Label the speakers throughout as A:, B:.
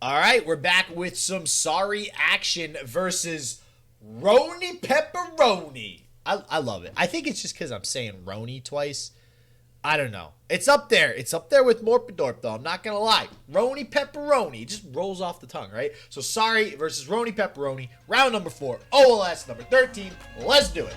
A: All right, we're back with some sorry action versus RoniPepperoni. I love it. I think it's just because I'm saying Roni twice. I don't know. It's up there. It's up there with Morpedorp, though. I'm not going to lie. RoniPepperoni. It just rolls off the tongue, right? So sorry versus RoniPepperoni. Round number 4. OLS number 13. Let's do it.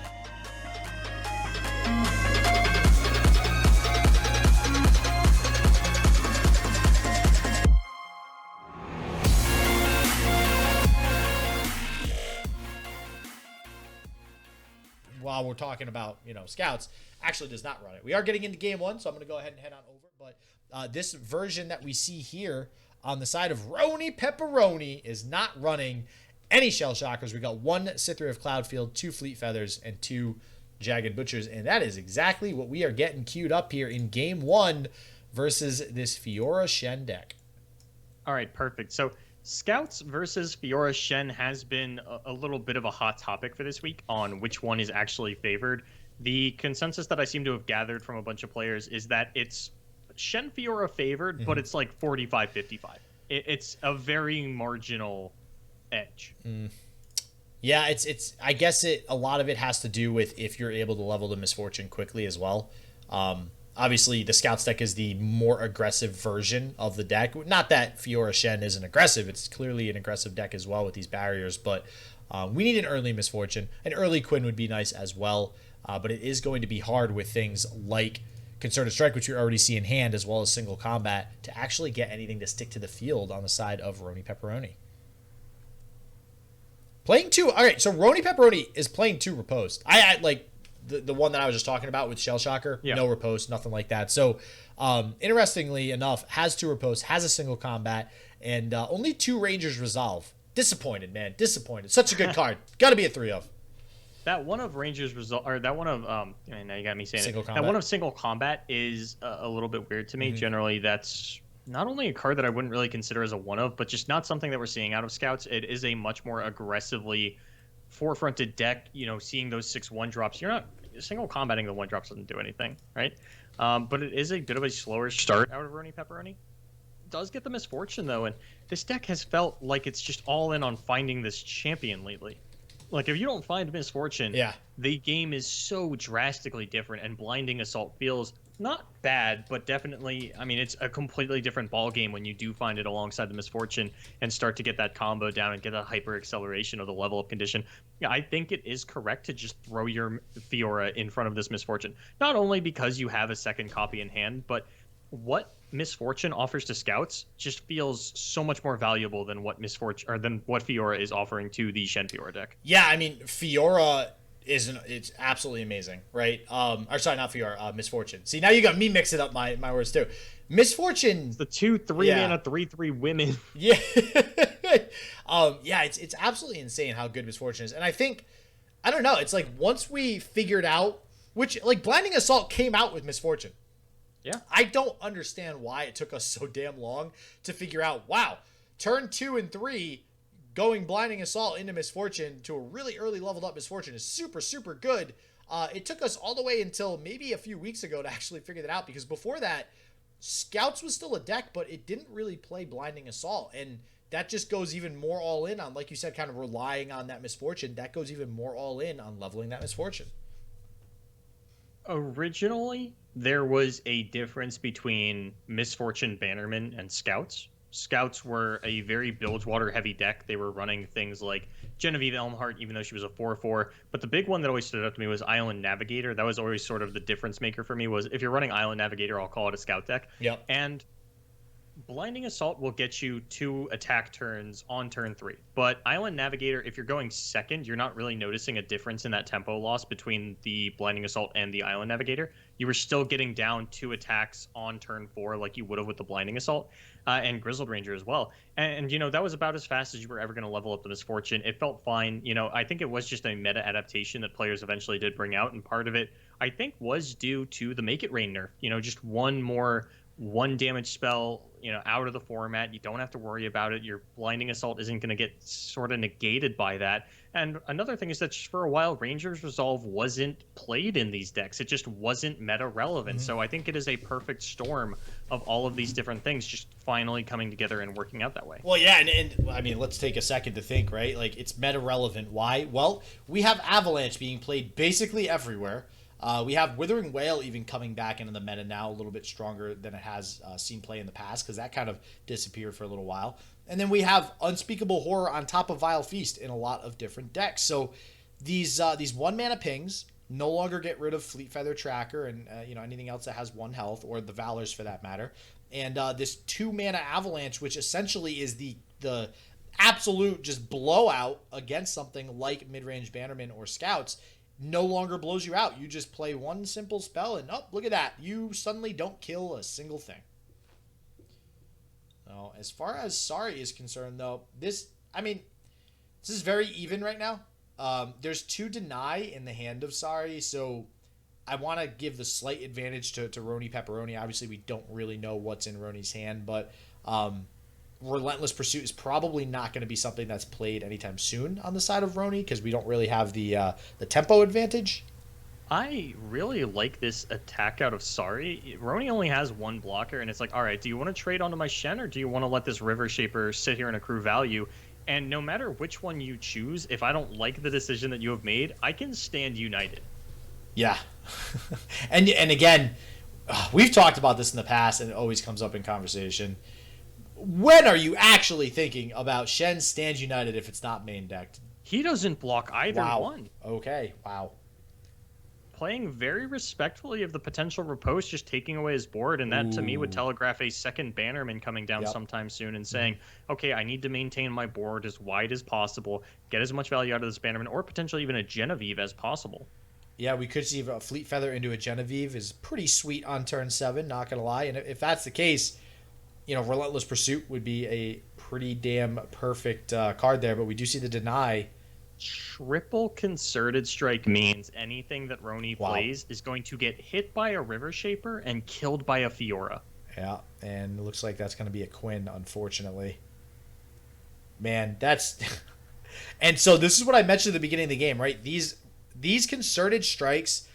A: While we're talking about, scouts, actually does not run it. We are getting into game 1, so I'm going to go ahead and head on over. But this version that we see here on the side of RoniPepperoni is not running any Shell Shockers. We got 1 Cytherea of Cloudfield, 2 Fleet Feathers, and 2 Jagged Butchers. And that is exactly what we are getting queued up here in game 1 versus this Fiora Shen deck.
B: All right, perfect. So Scouts versus Fiora Shen has been a little bit of a hot topic for this week on which one is actually favored. The consensus that I seem to have gathered from a bunch of players is that it's Shen Fiora favored, but it's like 45-55. It's a very marginal edge.
A: Yeah, it's. I guess a lot of it has to do with if you're able to level the Misfortune quickly as well. Obviously, the Scouts deck is the more aggressive version of the deck. Not that Fiora Shen isn't aggressive. It's clearly an aggressive deck as well with these barriers. But we need an early Misfortune. An early Quinn would be nice as well. But it is going to be hard with things like Concerted Strike, which you already see in hand, as well as single combat, to actually get anything to stick to the field on the side of RoniPepperoni. Playing 2. All right, so RoniPepperoni is playing 2 Riposte. I like the one that I was just talking about with Shell Shocker. Yeah. No Riposte, nothing like that. So, interestingly enough, has 2 Riposte, has a single combat, and only 2 Rangers Resolve. Disappointed, man. Disappointed. Such a good card. Got to be a 3 of.
B: That one of Rangers Resolve, or that one of now you got me saying
A: single
B: it.
A: Combat.
B: That one of single combat is a little bit weird to me. Generally, that's not only a card that I wouldn't really consider as a one of, but just not something that we're seeing out of Scouts. It is a much more aggressively forefronted deck. Seeing those 6/1 drops, you're not single combating the 1 drops doesn't do anything, right? But it is a bit of a slower start out of RoniPepperoni. Does get the Misfortune though, and this deck has felt like it's just all in on finding this champion lately. Like, if you don't find Misfortune, the game is so drastically different, and Blinding Assault feels not bad, but definitely, I mean, it's a completely different ball game when you do find it alongside the Misfortune and start to get that combo down and get a hyper acceleration of the level up condition. Yeah, I think it is correct to just throw your Fiora in front of this Misfortune, not only because you have a second copy in hand, but what Misfortune offers to Scouts just feels so much more valuable than what Misfortune or than what Fiora is offering to the Shen Fiora deck.
A: Yeah, I mean, Fiora it's absolutely amazing, right? Or sorry, not Fiora, Misfortune. See, now you got me mixing up my words too. Misfortune.
B: It's the 2/3 mana 3/3 women.
A: Yeah. Yeah, it's absolutely insane how good Misfortune is. And I think, I don't know, it's like once we figured out which, like, Blinding Assault came out with Misfortune.
B: Yeah.
A: I don't understand why it took us so damn long to figure out, wow, turn 2 and 3, going Blinding Assault into Misfortune to a really early leveled up Misfortune is super, super good. It took us all the way until maybe a few weeks ago to actually figure that out, because before that, Scouts was still a deck, but it didn't really play Blinding Assault. And that just goes even more all in on, like you said, kind of relying on that Misfortune. That goes even more all in on leveling that Misfortune.
B: Originally, there was a difference between Misfortune Bannermen and Scouts. Scouts were a very Bilgewater heavy deck. They were running things like Genevieve Elmhart, even though she was a 4/4. But the big one that always stood out to me was Island Navigator. That was always sort of the difference maker for me, was if you're running Island Navigator, I'll call it a Scout deck.
A: Yep.
B: And Blinding Assault will get you 2 attack turns on turn 3. But Island Navigator, if you're going second, you're not really noticing a difference in that tempo loss between the Blinding Assault and the Island Navigator. You were still getting down 2 attacks on turn 4 like you would have with the Blinding Assault, and Grizzled Ranger as well. And that was about as fast as you were ever going to level up the Misfortune. It felt fine. I think it was just a meta adaptation that players eventually did bring out, and part of it, I think, was due to the Make It Rain nerf. Just one more one damage spell, out of the format. You don't have to worry about it. Your Blinding Assault isn't going to get sort of negated by that. And another thing is that just for a while, Ranger's Resolve wasn't played in these decks. It just wasn't meta relevant. So I think it is a perfect storm of all of these different things just finally coming together and working out that way.
A: Well, yeah, and I mean, let's take a second to think, right? Like, it's meta relevant. Why? Well, we have Avalanche being played basically everywhere. We have Withering Whale even coming back into the meta now, a little bit stronger than it has seen play in the past, because that kind of disappeared for a little while. And then we have Unspeakable Horror on top of Vile Feast in a lot of different decks. So these 1-mana pings no longer get rid of Fleet Feather Tracker and anything else that has 1 health, or the Valors for that matter. And this 2-mana Avalanche, which essentially is the absolute just blowout against something like Midrange Bannerman or Scouts, no longer blows you out. You just play one simple spell and look at that. You suddenly don't kill a single thing. Now, as far as Sari is concerned, though, this is very even right now. There's 2 deny in the hand of Sari, so I want to give the slight advantage to RoniPepperoni. Obviously, we don't really know what's in Roni's hand, but Relentless Pursuit is probably not going to be something that's played anytime soon on the side of Roni, because we don't really have the tempo advantage.
B: I really like this attack out of Sari. Roni only has 1 blocker, and it's like, all right, do you want to trade onto my Shen, or do you want to let this River Shaper sit here and accrue value? And no matter which one you choose, if I don't like the decision that you have made, I can stand United.
A: Yeah. and again, we've talked about this in the past, and it always comes up in conversation. When are you actually thinking about Shen Stand United if it's not main decked?
B: He doesn't block either one.
A: Okay, wow.
B: Playing very respectfully of the potential riposte, just taking away his board, and that to me would telegraph a second Bannerman coming down sometime soon and saying, okay, I need to maintain my board as wide as possible, get as much value out of this Bannerman, or potentially even a Genevieve as possible.
A: Yeah, we could see a Fleet Feather into a Genevieve is pretty sweet on turn 7, not going to lie. And if that's the case, Relentless Pursuit would be a pretty damn perfect card there, but we do see the deny.
B: Triple Concerted Strike means anything that Roni plays is going to get hit by a River Shaper and killed by a Fiora.
A: Yeah, and it looks like that's going to be a Quinn, unfortunately. Man, that's... And so this is what I mentioned at the beginning of the game, right? These Concerted Strikes,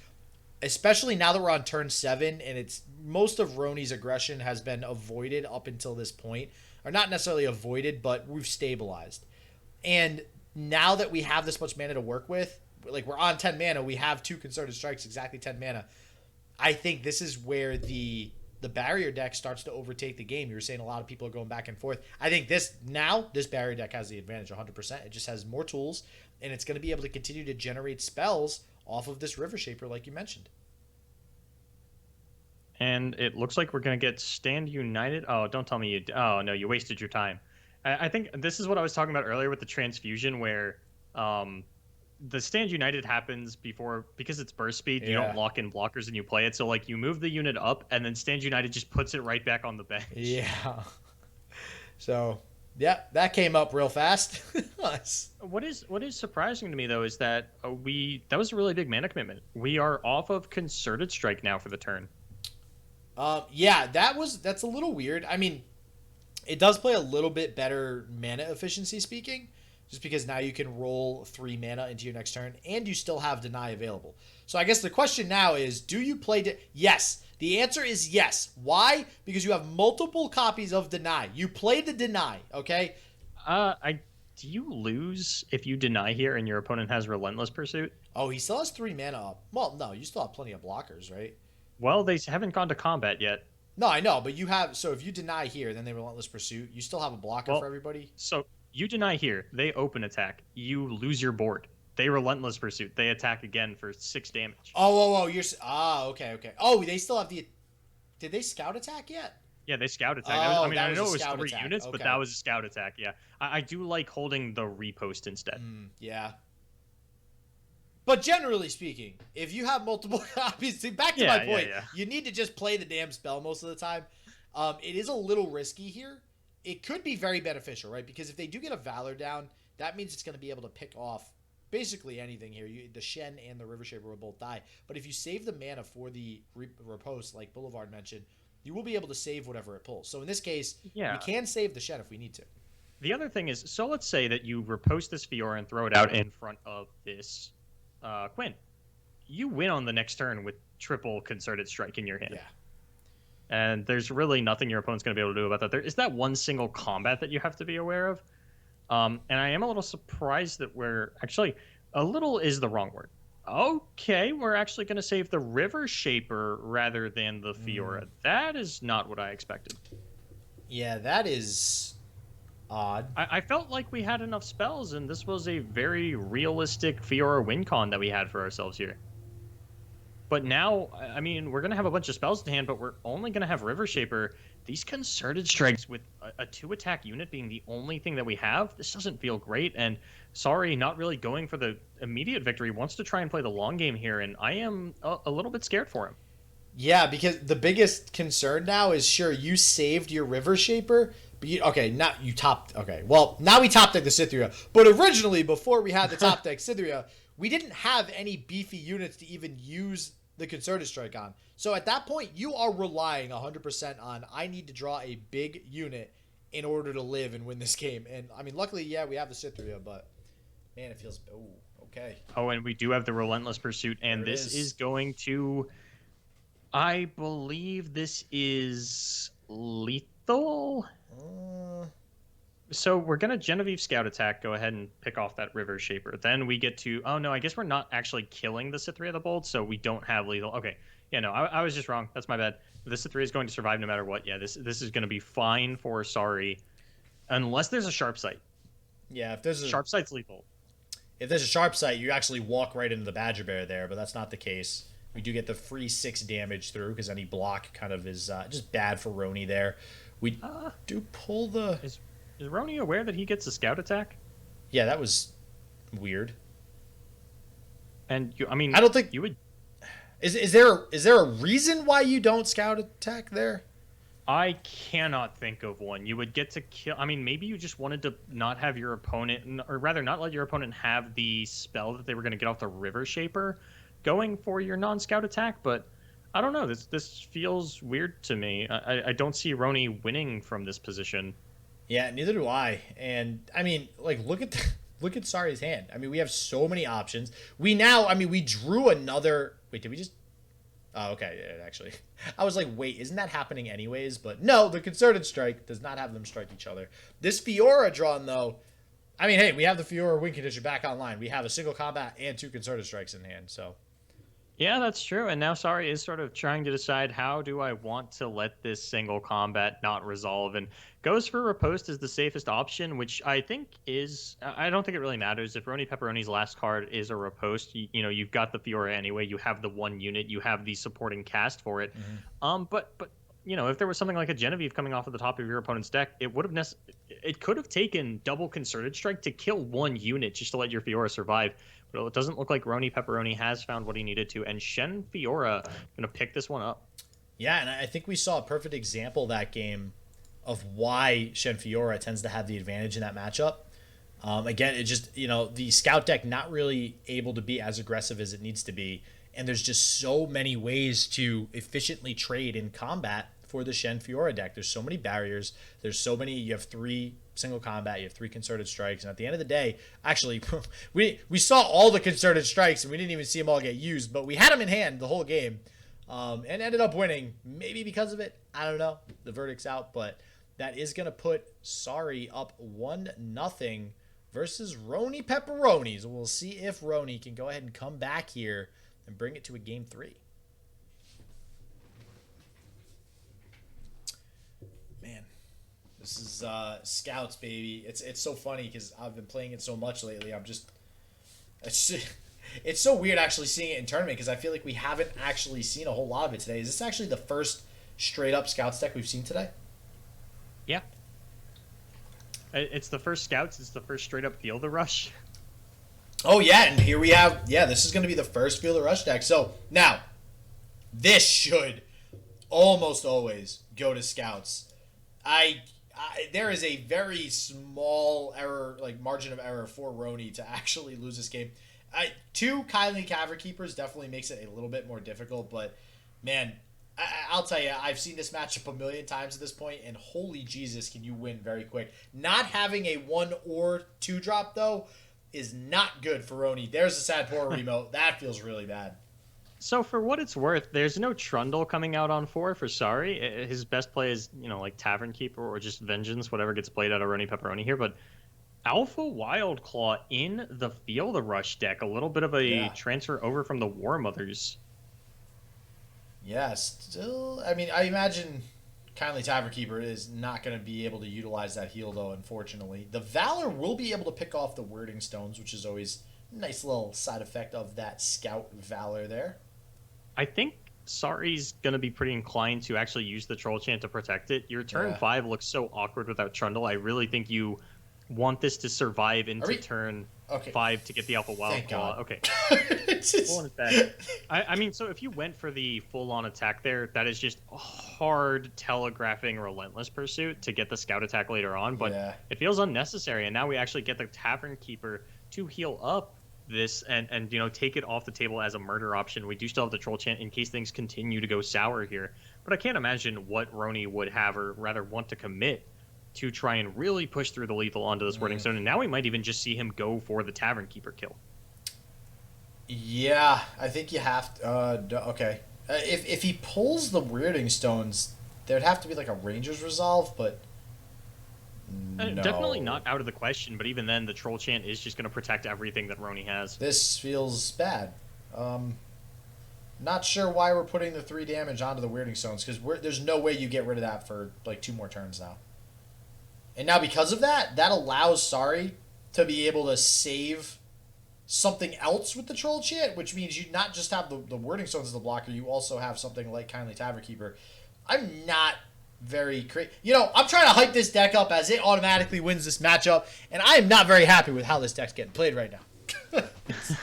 A: especially now that we're on turn 7, and it's most of Roni's aggression has been avoided up until this point. Or not necessarily avoided, but we've stabilized. And now that we have this much mana to work with, like we're on 10 mana, we have 2 Concerted Strikes, exactly 10 mana. I think this is where the barrier deck starts to overtake the game. You were saying a lot of people are going back and forth. I think this barrier deck has the advantage 100%. It just has more tools, and it's going to be able to continue to generate spells off of this River Shaper, like you mentioned.
B: And it looks like we're going to get Stand United. Oh, don't tell me you... Oh, no, you wasted your time. I think this is what I was talking about earlier with the transfusion, where the Stand United happens because it's burst speed. You don't lock in blockers and you play it. So, like, you move the unit up, and then Stand United just puts it right back on the bench.
A: Yeah. So, yeah, that came up real fast.
B: What is surprising to me, though, is that that was a really big mana commitment. We are off of Concerted Strike now for the turn.
A: Yeah, that's a little weird. I mean, it does play a little bit better mana efficiency speaking, just because now you can roll 3 mana into your next turn, and you still have Deny available. So I guess the question now is, do you play... Yes. The answer is yes. Why? Because you have multiple copies of Deny. You play the Deny, okay?
B: Do you lose if you Deny here and your opponent has Relentless Pursuit?
A: Oh, he still has 3 mana up. Well, no, you still have plenty of blockers, right?
B: Well, they haven't gone to combat yet.
A: No, I know, but you have... So if you Deny here, then they Relentless Pursuit, you still have a blocker for everybody?
B: So you Deny here, they open attack, you lose your board. They Relentless Pursuit, they attack again for 6 damage.
A: You're... okay. Oh, they still have the... Did they Scout attack yet?
B: Yeah, they Scout attack. I know it was 3 units, but that was a Scout attack, yeah. I do like holding the repost instead.
A: Yeah. But generally speaking, if you have multiple copies, back to my point, you need to just play the damn spell most of the time. It is a little risky here. It could be very beneficial, right? Because if they do get a Valor down, that means it's going to be able to pick off basically anything here. The Shen and the River Shaper will both die. But if you save the mana for the riposte, like Boulevard mentioned, you will be able to save whatever it pulls. So in this case,
B: Yeah.
A: we can save the Shen if we need to.
B: The other thing is, so let's say that you repost this Fiora and throw it out in front of this Quinn. You win on the next turn with triple Concerted Strike in your hand.
A: Yeah.
B: And there's really nothing your opponent's going to be able to do about that. There is that one single combat that you have to be aware of. And I am a little surprised that we're actually, a little is the wrong word. Okay, we're actually going to save the River Shaper rather than the Fiora. That is not what I expected.
A: Yeah, that is odd.
B: I felt like we had enough spells, and this was a very realistic Fiora win con that we had for ourselves here. But now, I mean, we're going to have a bunch of spells in hand, but we're only going to have River Shaper. These Concerted Strikes with a 2-attack unit being the only thing that we have, this doesn't feel great. And sorry, not really going for the immediate victory, wants to try and play the long game here, and I am a little bit scared for him.
A: Yeah, because the biggest concern now is, sure, you saved your River Shaper, but now we top deck the Cytherea. But originally, before we had the top deck Cytherea, we didn't have any beefy units to even use the Concerted Strike on. So at that point, you are relying 100% on, I need to draw a big unit in order to live and win this game. And, I mean, luckily, yeah, we have the Cytherea, but, man, it feels... Oh, okay.
B: Oh, and we do have the Relentless Pursuit, and this is going to... I believe this is lethal? So we're going to Genevieve Scout Attack, go ahead and pick off that River Shaper. Then we get to... Oh, no, I guess we're not actually killing the Cytherea the Bold, so we don't have lethal. Okay. Yeah, no, I was just wrong. That's my bad. The Cytherea is going to survive no matter what. Yeah, this is going to be fine for Sorry. Unless there's a Sharp Sight.
A: Yeah, if there's a...
B: Sharp Sight's lethal.
A: If there's a Sharp Sight, you actually walk right into the Badger Bear there, but that's not the case. We do get the free 6 damage through, because any block kind of is just bad for Roni there. We do pull the...
B: Is Roni aware that he gets a Scout Attack?
A: Yeah, that was weird.
B: And, I
A: don't think...
B: You would...
A: Is there a reason why you don't Scout Attack there?
B: I cannot think of one. You would get to kill... I mean, maybe you just wanted to not have your opponent... Or rather, not let your opponent have the spell that they were going to get off the River Shaper going for your non-Scout Attack, but I don't know. This feels weird to me. I don't see Roni winning from this position.
A: Yeah, neither do I. And, I mean, like, look at Sari's hand. I mean, we have so many options. We drew another... Wait, did we just... Oh, okay, yeah, actually. I was like, wait, isn't that happening anyways? But no, the Concerted Strike does not have them strike each other. This Fiora drawn, though... I mean, hey, we have the Fiora win condition back online. We have a single combat and 2 Concerted Strikes in hand, so...
B: Yeah, that's true. And now Sari is sort of trying to decide, how do I want to let this single combat not resolve? And goes for Riposte as the safest option, which I think is... I don't think it really matters. If RoniPepperoni's last card is a Riposte, you've got the Fiora anyway. You have the 1 unit. You have the supporting cast for it. Mm-hmm. But if there was something like a Genevieve coming off of the top of your opponent's deck, it would have it could have taken double Concerted Strike to kill 1 unit just to let your Fiora survive. But it doesn't look like RoniPepperoni has found what he needed to, and Shen Fiora going to pick this one up.
A: Yeah, and I think we saw a perfect example that game of why Shen Fiora tends to have the advantage in that matchup. Again, it just, the Scout deck not really able to be as aggressive as it needs to be, and there's just so many ways to efficiently trade in combat for the Shen Fiora deck. There's so many barriers. There's so many. You have 3 single combat. You have 3 Concerted Strikes. And at the end of the day, actually, we saw all the Concerted Strikes, and we didn't even see them all get used. But we had them in hand the whole game, and ended up winning. Maybe because of it. I don't know. The verdict's out. But that is going to put Sari up 1-0 versus RoniPepperoni. So we'll see if Roni can go ahead and come back here and bring it to a game 3. This is Scouts, baby. It's so funny because I've been playing it so much lately. It's so weird actually seeing it in tournament because I feel like we haven't actually seen a whole lot of it today. Is this actually the first straight up Scouts deck we've seen today?
B: Yeah. It's the first Scouts. It's the first straight up Feel the Rush.
A: Oh yeah, and here we have, this is going to be the first Feel the Rush deck. So now, this should almost always go to Scouts. There is a very small error, like margin of error for Roni to actually lose this game. 2 Kylie Cavalry Keepers definitely makes it a little bit more difficult, but man, I'll tell you, I've seen this matchup a million times at this point, and holy Jesus, can you win very quick. Not having a 1 or 2 drop, though, is not good for Roni. There's a sad poor remote. That feels really bad.
B: So for what it's worth, there's no Trundle coming out on 4 for Sorry. His best play is, like Tavern Keeper or just Vengeance, whatever gets played out of RoniPepperoni here. But Alpha Wildclaw in the Field Rush deck, a little bit of a transfer over from the War Mothers.
A: Yeah, still, I mean, I imagine Kindly Tavern Keeper is not going to be able to utilize that heal, though, unfortunately. The Valor will be able to pick off the Wording Stones, which is always a nice little side effect of that Scout Valor there.
B: I think Sorry's going to be pretty inclined to actually use the Troll Chant to protect it. Your turn 5 looks so awkward without Trundle. I really think you want this to survive into turn 5 to get the Alpha Wildclaw. Okay. Pulling it back. I mean, so if you went for the full-on attack there, that is just a hard telegraphing Relentless Pursuit to get the Scout attack later on, but it feels unnecessary, and now we actually get the Tavern Keeper to heal up this and take it off the table as a murder option. We do still have the Troll Chant in case things continue to go sour here, but I can't imagine what Roni would have, or rather want to commit to try and really push through the lethal onto this Wording Stone, and now we might even just see him go for the Tavern Keeper kill.
A: Yeah, I think you have to, okay. If he pulls the Wording Stones, there'd have to be like a Ranger's Resolve, but no.
B: Definitely not out of the question, but even then, the Troll Chant is just going to protect everything that Roni has.
A: This feels bad. Not sure why we're putting the 3 damage onto the Weirding Stones, because there's no way you get rid of that for like 2 more turns now. And now because of that, that allows Sorry to be able to save something else with the Troll Chant, which means you not just have the Wording Stones as the blocker, you also have something like Kindly Tavern Keeper. I'm not very crazy. I'm trying to hype this deck up as it automatically wins this matchup, and I am not very happy with how this deck's getting played right now.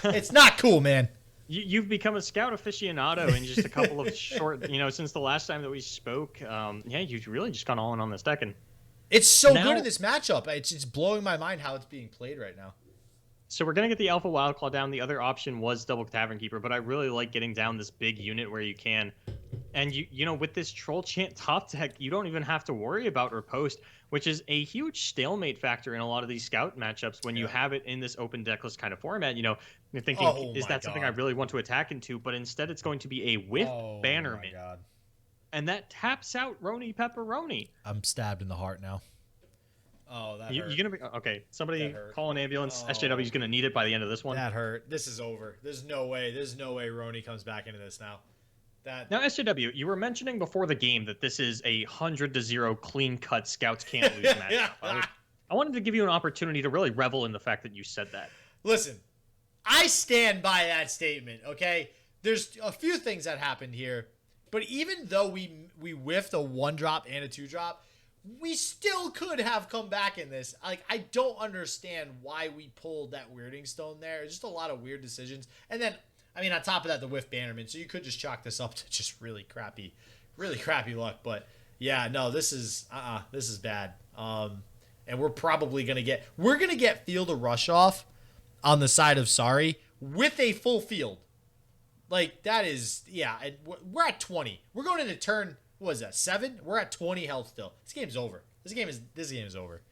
A: It's not cool, man.
B: You've become a Scout aficionado in just a couple of short, since the last time that we spoke. You've really just gone all in on this deck, and
A: it's so good in this matchup. It's blowing my mind how it's being played right now.
B: So we're going to get the Alpha Wildclaw down. The other option was double Tavern Keeper, but I really like getting down this big unit where you can. And, with this Troll Chant top deck, you don't even have to worry about riposte, which is a huge stalemate factor in a lot of these Scout matchups when you have it in this open deckless kind of format. You're thinking, is that something I really want to attack into? But instead, it's going to be a whiff Bannerman. And that taps out RoniPepperoni.
A: I'm stabbed in the heart now. Oh, that hurt.
B: You're gonna be okay. Somebody call an ambulance. SJW is gonna need it by the end of this one.
A: That hurt. This is over. There's no way Roni comes back into this now.
B: Now, SJW, you were mentioning before the game that this is a 100-0 clean-cut Scouts can't lose matchup. I wanted to give you an opportunity to really revel in the fact that you said that.
A: Listen, I stand by that statement. Okay, there's a few things that happened here, but even though we whiffed a 1-drop and a 2-drop. We still could have come back in this. I don't understand why we pulled that Weirding Stone there. It's just a lot of weird decisions. And then, on top of that, the whiff Bannerman. So you could just chalk this up to just really crappy luck. But yeah, no, this is bad. And we're probably gonna get Field of Rush off on the side of Sorry with a full field. Like that is and we're at 20. We're going into turn. What was that, 7? We're at 20 health still. This game's over. This game is over.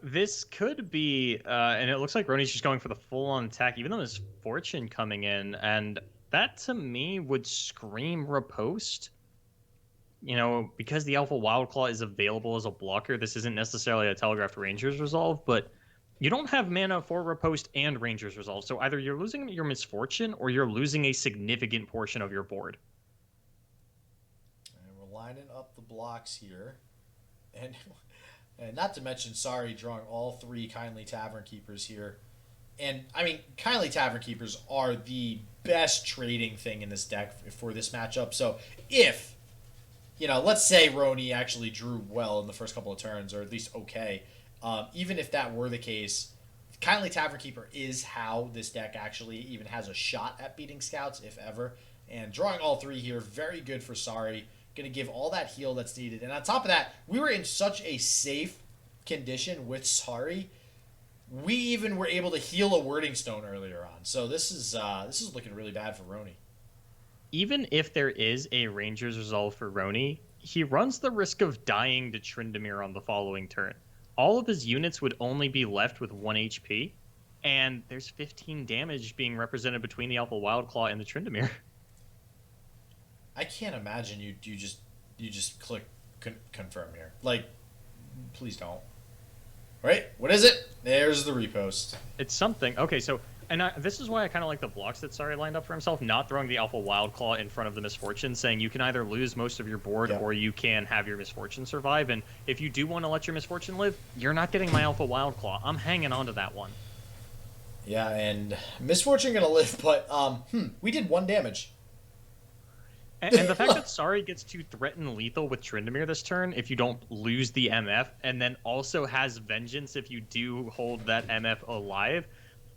B: This could be, and it looks like Roni's just going for the full-on attack, even though there's Fortune coming in, and that to me would scream riposte. Because the Alpha Wildclaw is available as a blocker, this isn't necessarily a telegraphed Ranger's Resolve, but you don't have mana for riposte and Ranger's Resolve, so either you're losing your Misfortune or you're losing a significant portion of your board.
A: Lining up the blocks here, and not to mention Sorry drawing all 3 Kindly Tavern Keepers here, and Kindly Tavern Keepers are the best trading thing in this deck for this matchup. So if let's say Roni actually drew well in the first couple of turns, or at least okay, even if that were the case, Kindly Tavern Keeper is how this deck actually even has a shot at beating Scouts, if ever. And drawing all 3 here, very good for Sorry. Going to give all that heal that's needed. And on top of that, we were in such a safe condition with Sorry. We even were able to heal a Wording Stone earlier on. So this is looking really bad for Roni.
B: even if there is a Ranger's Resolve for Roni, he runs the risk of dying to Tryndamere on the following turn. All of his units would only be left with 1 HP, and there's 15 damage being represented between the Alpha Wildclaw and the Tryndamere.
A: I can't imagine you just click confirm here. Like, please don't. Right? What is it? There's the repost.
B: It's something. Okay, so this is why I kind of like the blocks that Sari lined up for himself, not throwing the Alpha Wildclaw in front of the Misfortune, saying you can either lose most of your board or you can have your Misfortune survive. And if you do want to let your Misfortune live, you're not getting my Alpha Wildclaw. I'm hanging on to that one.
A: Yeah, and Misfortune gonna live, but we did 1 damage.
B: And the fact that Sari gets to threaten lethal with Tryndamere this turn if you don't lose the MF, and then also has Vengeance if you do hold that MF alive,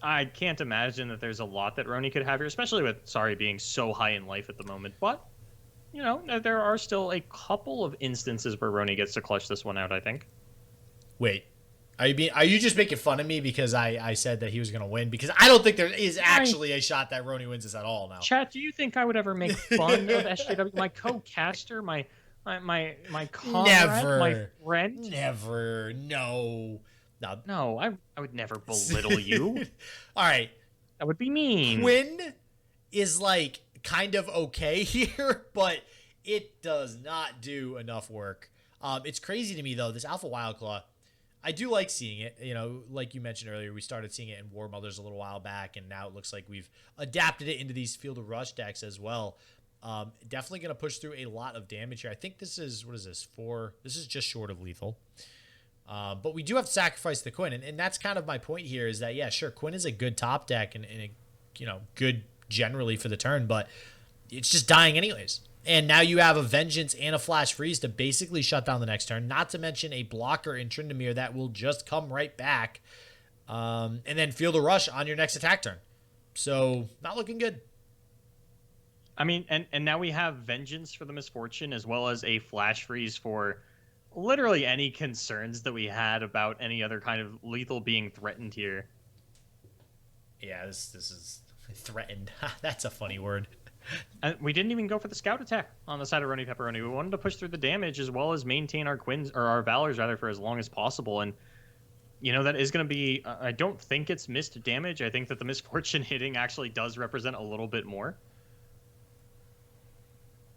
B: I can't imagine that there's a lot that Roni could have here, especially with Sari being so high in life at the moment. But, you know, there are still a couple of instances where Roni gets to clutch this one out, I think.
A: Wait. Are you just making fun of me because I said that he was going to win? Because I don't think there is actually a shot that Roni wins this at all now.
B: Chat, do you think I would ever make fun of SJW? My co-caster, my comrade, my friend?
A: Never. No.
B: No, I would never belittle you.
A: All right.
B: That would be mean.
A: Quinn is like kind of okay here, but it does not do enough work. It's crazy to me though, this Alpha Wildclaw. I do like seeing it. You know, like you mentioned earlier, we started seeing it in War Mothers a little while back, and now it looks like we've adapted it into these Field of Rush decks as well. Definitely going to push through a lot of damage here. I think this is, what is this, 4? This is just short of lethal. But we do have to sacrifice the Quinn, and that's kind of my point here is that, yeah, sure, Quinn is a good top deck and you know, good generally for the turn, but it's just dying anyways. And now you have a Vengeance and a Flash Freeze to basically shut down the next turn, not to mention a blocker in Tryndamere that will just come right back, and then Field of Rush on your next attack turn. So, not looking good.
B: I mean, and now we have Vengeance for the Misfortune as well as a Flash Freeze for literally any concerns that we had about any other kind of lethal being threatened here.
A: Yeah, this is threatened. That's a funny word.
B: And we didn't even go for the scout attack on the side of RoniPepperoni. We wanted to push through the damage as well as maintain our Quins, or our Valors rather, for as long as possible. And, you know, that is going to be, I don't think it's missed damage. I think that the Misfortune hitting actually does represent a little bit more.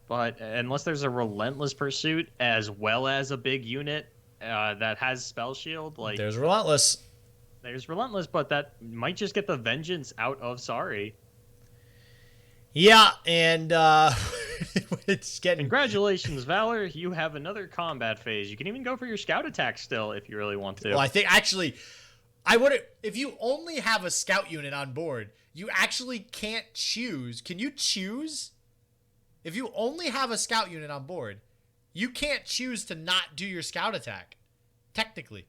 B: But unless there's a Relentless Pursuit as well as a big unit that has Spell Shield, like...
A: There's Relentless.
B: There's Relentless, but that might just get the Vengeance out of Sari.
A: Yeah, and it's getting...
B: Congratulations, Valor. You have another combat phase. You can even go for your scout attack still if you really want to.
A: Well, I think, actually, I would... If you only have a scout unit on board, you actually can't choose. Can you choose? If you only have a scout unit on board, you can't choose to not do your scout attack, technically.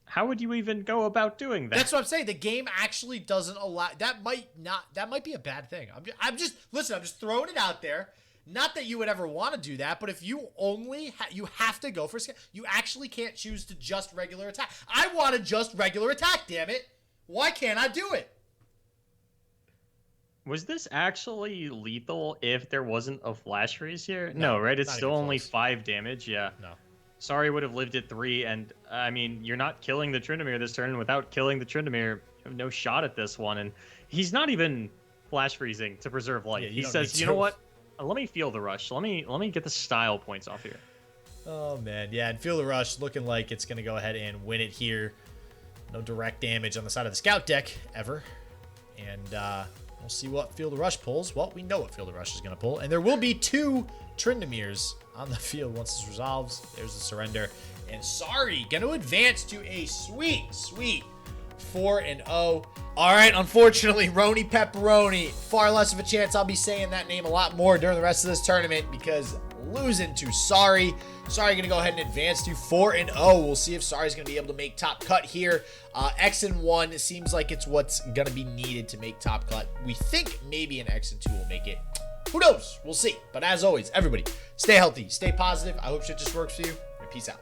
B: How would you even go about doing that?
A: That's what I'm saying. The game actually doesn't allow... That might be a bad thing. I'm just throwing it out there. Not that you would ever want to do that, but if you only... you have to go for... You actually can't choose to just regular attack. I want to just regular attack, damn it. Why can't I do it?
B: Was this actually lethal if there wasn't a Flash Freeze here? No, right? It's still only 5 damage. Yeah.
A: No.
B: Sari would have lived at 3, and I mean, you're not killing the Tryndamere this turn. Without killing the Tryndamere, you have no shot at this one. And he's not even Flash Freezing to preserve life.
A: Yeah,
B: he says, you know what? Let me feel the rush. Let me get the style points off here.
A: Oh, man. Yeah, and Feel the Rush looking like it's going to go ahead and win it here. No direct damage on the side of the scout deck, ever. And we'll see what Feel the Rush pulls. Well, we know what Feel the Rush is going to pull. And there will be 2 Tryndameres on the field once this resolves. There's the surrender. And Sari going to advance to a sweet 4-0. All right, unfortunately, RoniPepperoni, far less of a chance I'll be saying that name a lot more during the rest of this tournament because losing to Sari. Sari going to go ahead and advance to 4-0. We'll see if Sari's going to be able to make top cut here. X and 1 seems like it's what's going to be needed to make top cut. We think maybe an X and 2 will make it. Who knows? We'll see. But as always, everybody, stay healthy, stay positive. I hope shit just works for you, and peace out.